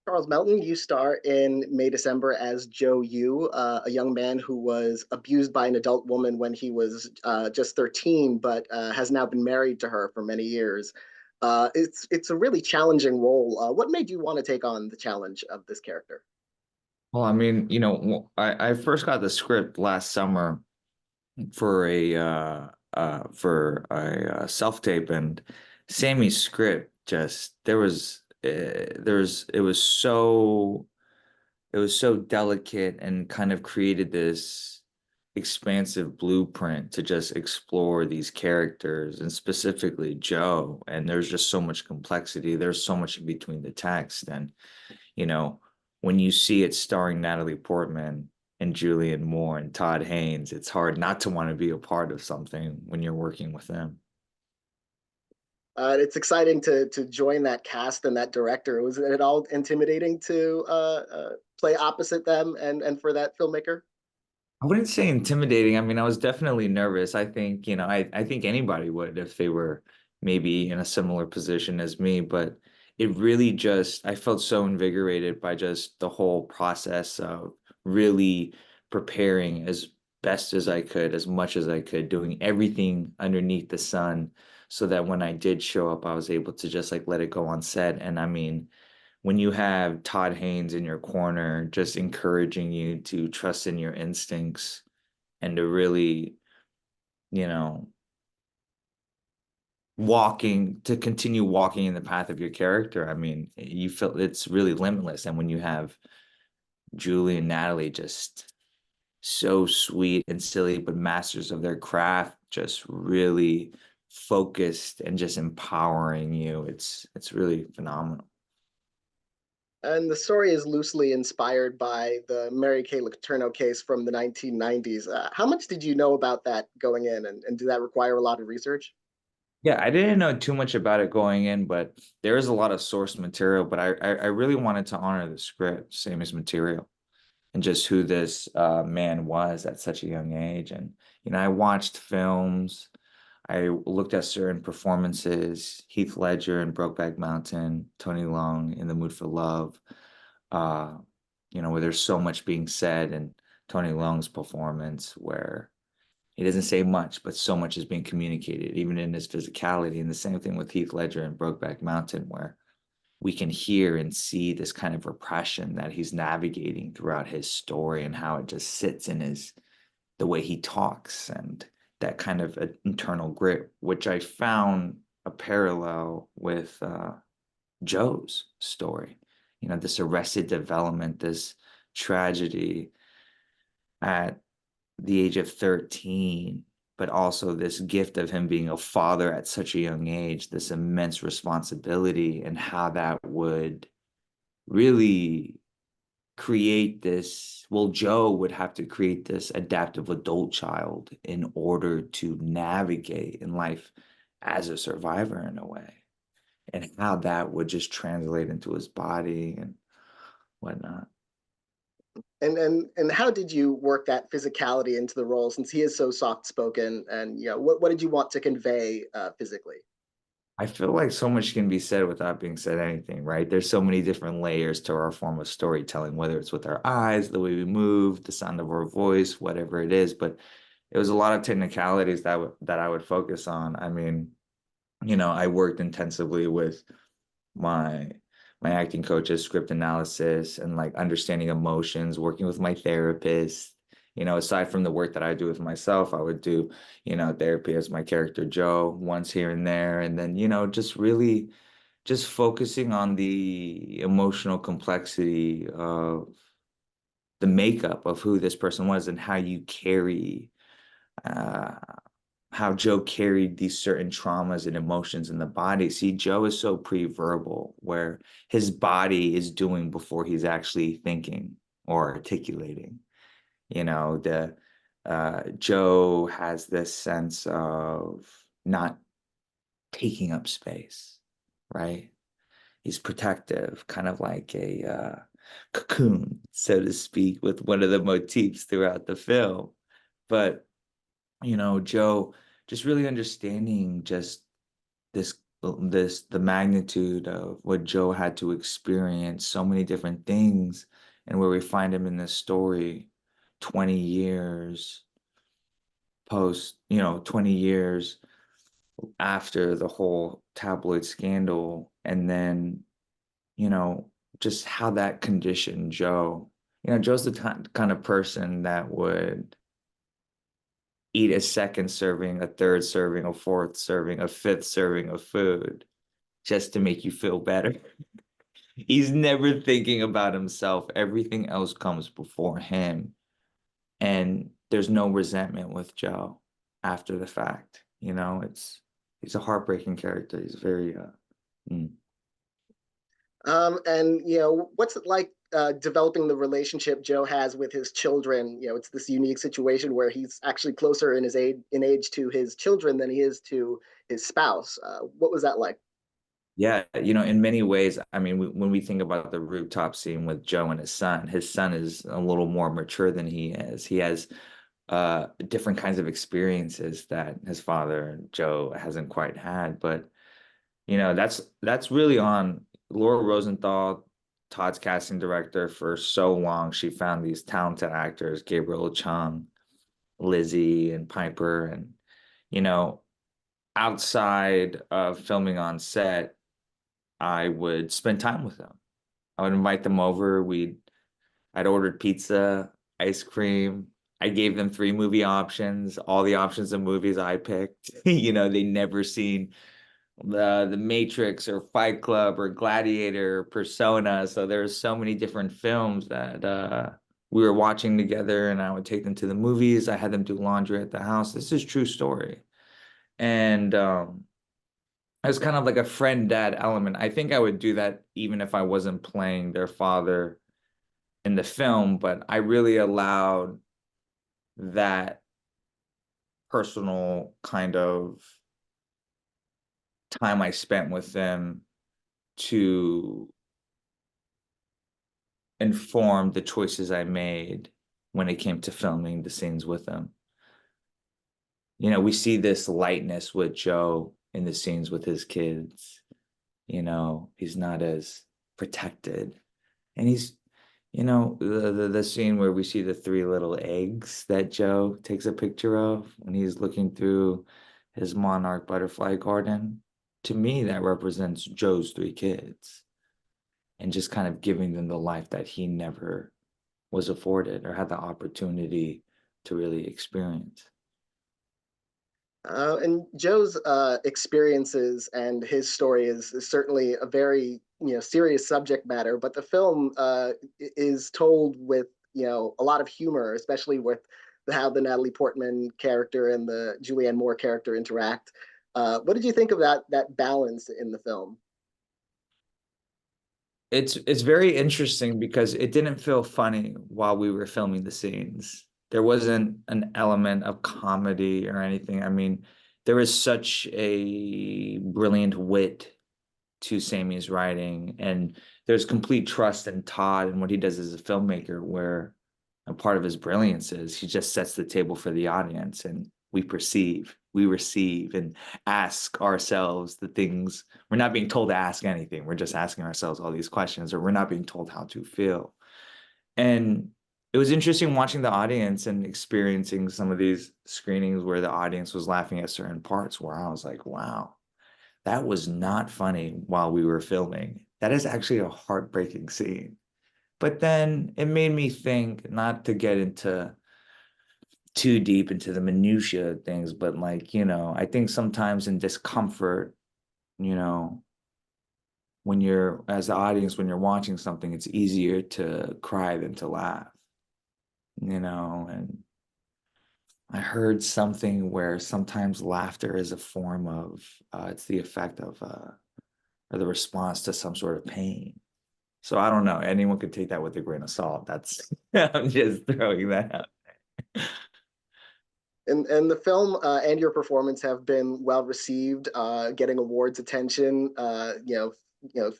Charles Melton, you star in May December as Joe Yu, a young man who was abused by an adult woman when he was just 13, but has now been married to her for many years. It's a really challenging role. What made you want to take on the challenge of this character? Well, I mean, I first got the script last summer for a self-tape, and Sammy's script just it was so delicate and kind of created this expansive blueprint to just explore these characters and specifically Joe. And there's just so much complexity. There's so much in between the text. And, you know, when you see it starring Natalie Portman and Julianne Moore and Todd Haynes, it's hard not to want to be a part of something when you're working with them. It's exciting to join that cast and that director. Was it at all intimidating to play opposite them and for that filmmaker? I wouldn't say intimidating. I mean, I was definitely nervous. I think, I think anybody would if they were maybe in a similar position as me, but it really just, I felt so invigorated by just the whole process of really preparing as best as I could, as much as I could, doing everything underneath the sun so that when I did show up, I was able to just like let it go on set. And I mean, when you have Todd Haynes in your corner, just encouraging you to trust in your instincts and to really, you know, to continue walking in the path of your character. I mean, you feel it's really limitless. And when you have Julie and Natalie just so sweet and silly, but masters of their craft, just really focused and just empowering you, it's really phenomenal. And the story is loosely inspired by the Mary Kay Letourneau case from the 1990s. How much did you know about that going in, and did that require a lot of research? Yeah, I didn't know too much about it going in, but there is a lot of source material. But I really wanted to honor the script, same as material, and just who this man was at such a young age. And I watched films, I looked at certain performances, Heath Ledger in Brokeback Mountain, Tony Leung in The Mood for Love, uh, where there's so much being said, and Tony Leung's performance where he doesn't say much, but so much is being communicated, even in his physicality. And the same thing with Heath Ledger in Brokeback Mountain, where we can hear and see this kind of repression that he's navigating throughout his story and how it just sits in the way he talks and that kind of internal grit, which I found a parallel with Joe's story. This arrested development, this tragedy at the age of 13, but also this gift of him being a father at such a young age, this immense responsibility, and how that would really create this. Well, Joe would have to create this adaptive adult child in order to navigate in life as a survivor in a way, and how that would just translate into his body and whatnot. And how did you work that physicality into the role since he is so soft spoken? And what did you want to convey physically? I feel like so much can be said without being said anything, right? There's so many different layers to our form of storytelling, whether it's with our eyes, the way we move, the sound of our voice, whatever it is. But it was a lot of technicalities that I would focus on. I mean, I worked intensively with my my acting coaches, script analysis, and like understanding emotions, working with my therapist. Aside from the work that I do with myself, I would do, therapy as my character Joe once here and there. And then, just really just focusing on the emotional complexity of the makeup of who this person was and uh, how Joe carried these certain traumas and emotions in the body. See, Joe is so pre-verbal, where his body is doing before he's actually thinking or articulating. The Joe has this sense of not taking up space, right? He's protective, kind of like a cocoon, so to speak, with one of the motifs throughout the film. But Joe just really understanding just this the magnitude of what Joe had to experience, so many different things, and where we find him in this story 20 years post, 20 years after the whole tabloid scandal, and then, you know, just how that conditioned Joe. Joe's the kind of person that would eat a second serving, a third serving, a fourth serving, a fifth serving of food just to make you feel better. He's never thinking about himself. Everything else comes before him. And there's no resentment with Joe after the fact. He's a heartbreaking character. He's very mm. And what's it like developing the relationship Joe has with his children? It's this unique situation where he's actually closer in age to his children than he is to his spouse. What was that like? Yeah, in many ways, I mean, when we think about the rooftop scene with Joe and his son is a little more mature than he is. He has different kinds of experiences that his father, Joe, hasn't quite had. But, that's really on Laura Rosenthal, Todd's casting director, for so long. She found these talented actors, Gabriel Chung, Lizzie, and Piper, and, you know, outside of filming on set, I would spend time with them. I would invite them over. I'd ordered pizza, ice cream. I gave them three movie options, all the options of movies I picked. They never seen the Matrix or Fight Club or Gladiator or Persona. So there's so many different films that we were watching together, and I would take them to the movies. I had them do laundry at the house. This is true story. And it was kind of like a friend dad element. I think I would do that even if I wasn't playing their father in the film, but I really allowed that personal kind of time I spent with them to inform the choices I made when it came to filming the scenes with them. We see this lightness with Joe in the scenes with his kids. He's not as protected. And the scene where we see the three little eggs that Joe takes a picture of when he's looking through his monarch butterfly garden. To me, that represents Joe's three kids and just kind of giving them the life that he never was afforded or had the opportunity to really experience. And Joe's experiences and his story is certainly a very serious subject matter, but the film is told with a lot of humor, especially with how the Natalie Portman character and the Julianne Moore character interact. What did you think of that balance in the film? It's very interesting because it didn't feel funny while we were filming the scenes. There wasn't an element of comedy or anything. I mean, there is such a brilliant wit to Sammy's writing, and there's complete trust in Todd and what he does as a filmmaker, where a part of his brilliance is he just sets the table for the audience, and we receive, and ask ourselves the things. We're not being told to ask anything. We're just asking ourselves all these questions, or we're not being told how to feel. And it was interesting watching the audience and experiencing some of these screenings where the audience was laughing at certain parts where I was like, wow, that was not funny while we were filming. That is actually a heartbreaking scene. But then it made me think, not to get into too deep into the minutia of things, but like, I think sometimes in discomfort, you know, when you're as the audience, when you're watching something, it's easier to cry than to laugh, and I heard something where sometimes laughter is a form of it's the effect of or the response to some sort of pain. So I don't know. Anyone could take that with a grain of salt. That's I'm just throwing that out. And the film and your performance have been well received, getting awards attention.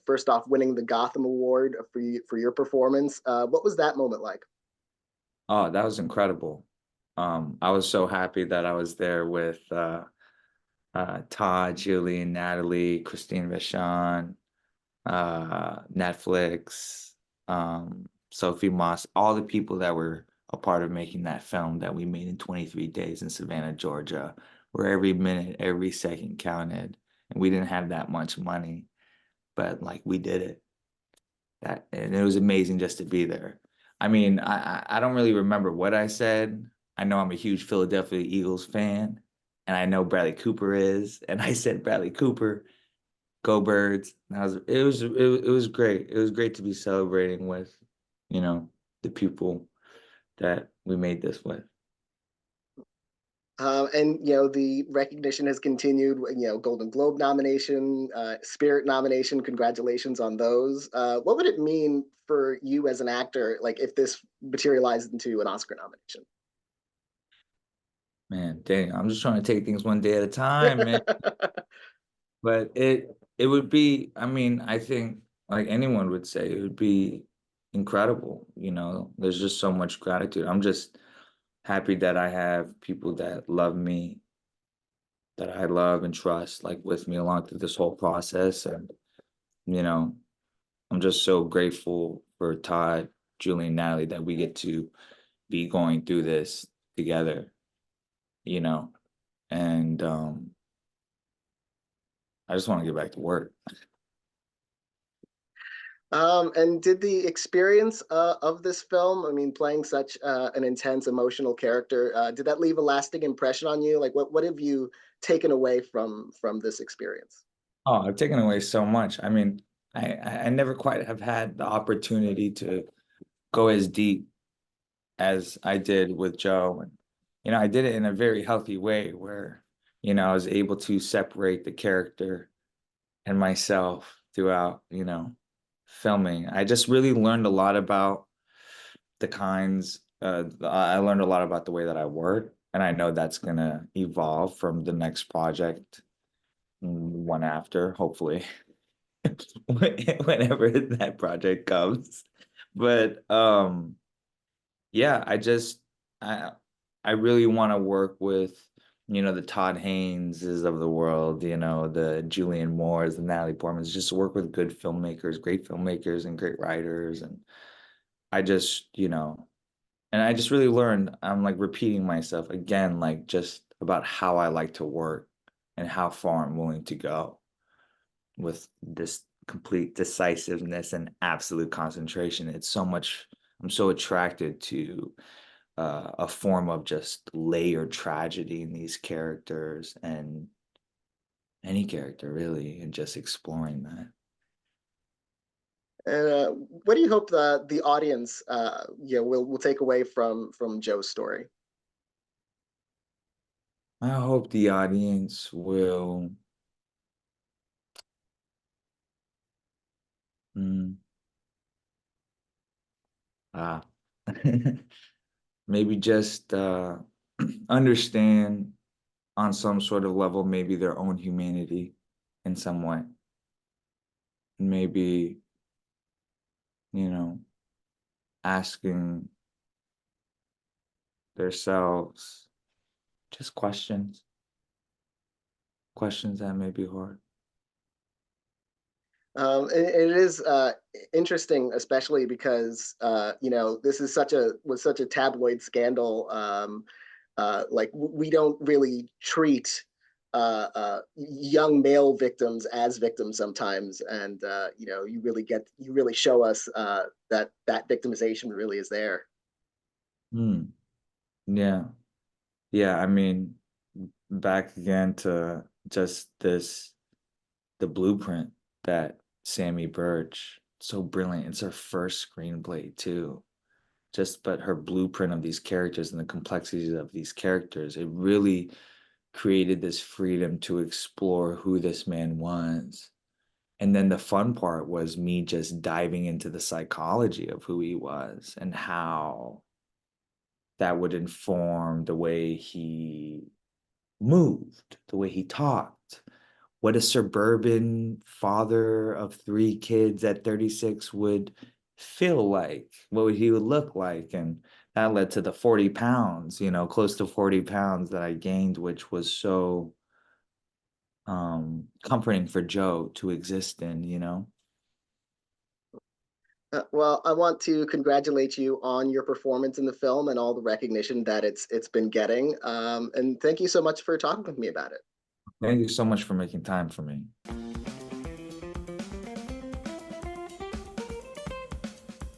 First off, winning the Gotham Award for your performance. What was that moment like? Oh, that was incredible. I was so happy that I was there with Todd, Jillian, Natalie, Christine Vachon, Netflix, Sophie Moss, all the people that were a part of making that film that we made in 23 days in Savannah, Georgia, where every minute, every second counted. And we didn't have that much money, but like we did it. That and it was amazing just to be there. I mean, I don't really remember what I said. I know I'm a huge Philadelphia Eagles fan, and I know Bradley Cooper is, and I said Bradley Cooper, go Birds. And it was great. It was great to be celebrating with, you know, the people that we made this with. And you know the recognition has continued. You know, Golden Globe nomination, Spirit nomination. Congratulations on those. What would it mean for you as an actor, like if this materialized into an Oscar nomination? Man, dang, I'm just trying to take things one day at a time, man. But it would be, I mean, I think like anyone would say, it would be incredible. You know, there's just so much gratitude. I'm just happy that I have people that love me, that I love and trust, like with me along through this whole process. And, you know, I'm just so grateful for Todd, Julie, and Natalie that we get to be going through this together, you know. And I just want to get back to work. And did the experience of this film, I mean, playing such an intense emotional character, did that leave a lasting impression on you? Like, what have you taken away from this experience? Oh, I've taken away so much. I mean, I never quite have had the opportunity to go as deep as I did with Joe. And, you know, I did it in a very healthy way where, you know, I was able to separate the character and myself throughout, you know, filming. I just really learned a lot about I learned a lot about the way that I work. And I know that's gonna evolve from the next project, one after, hopefully. Whenever that project comes. But yeah, I I really want to work with, you know, the Todd Hayneses of the world, you know, the Julian Moores, the Natalie Portmans, just work with good filmmakers, great filmmakers and great writers. And I just, you know, and I just really learned, I'm like repeating myself again, like just about how I like to work and how far I'm willing to go with this complete decisiveness and absolute concentration. It's so much, I'm so attracted to a form of just layered tragedy in these characters and any character really, and just exploring that. And what do you hope the audience, you know, will take away from Joe's story? I hope the audience will mm, ah, maybe just understand on some sort of level, maybe their own humanity in some way. Maybe, you know, asking themselves just questions that may be hard. It is interesting, especially because you know this is such a tabloid scandal. Like we don't really treat young male victims as victims sometimes, and you know you really show us that that victimization really is there. Hmm. Yeah. Yeah. I mean, back again to just the blueprint that Sammy Birch, so brilliant. It's her first screenplay too. But her blueprint of these characters and the complexities of these characters, it really created this freedom to explore who this man was. And then the fun part was me just diving into the psychology of who he was and how that would inform the way he moved, the way he talked, what a suburban father of three kids at 36 would feel like, what he would look like. And that led to the 40 pounds, you know, close to 40 pounds that I gained, which was so comforting for Joe to exist in, you know? Well, I want to congratulate you on your performance in the film and all the recognition that it's been getting. And thank you so much for talking with me about it. Thank you so much for making time for me.